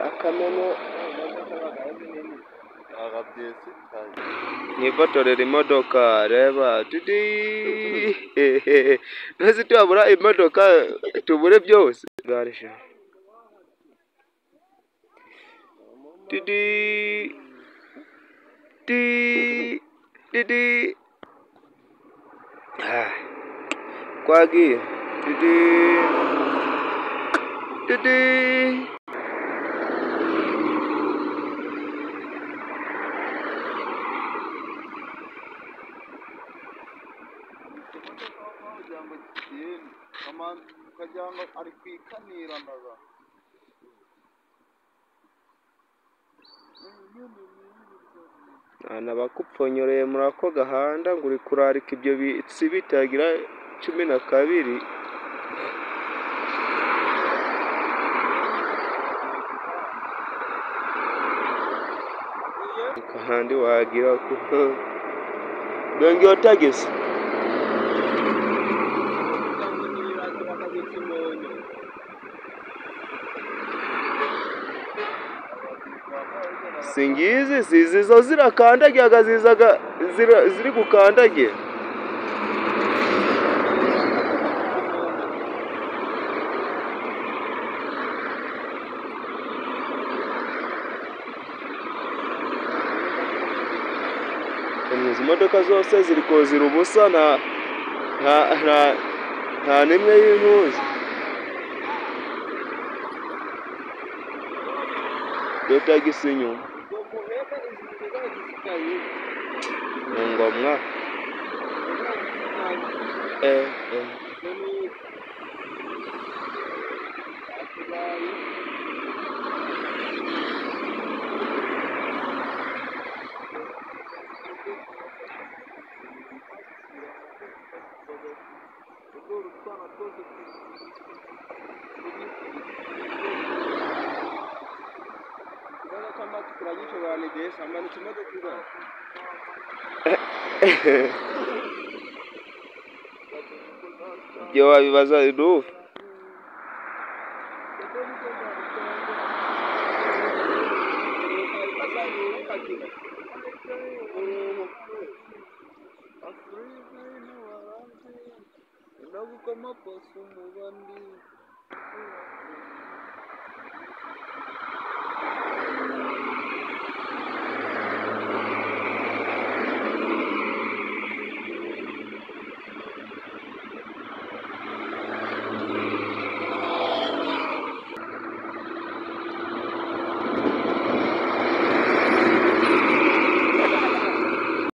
Akameno nifotorera imodoka reba didi ntazi tubura imodoka tubure byose garisha didi didi kwagiye didi didi kajyanga ari kwikanira ndaga ana bakupfonyoreye murako gahanda nguri kurarika ibyo bitsi bitagira 12 kandi wagira kuko bengi otagisi singizi zizo zirakandagiye zizaga ziri gukandagiye izi modoka zose ziri kozira ubusa nta nimwe y'intuzi dotagisi nyuma ngomwa byo wabibaza idufu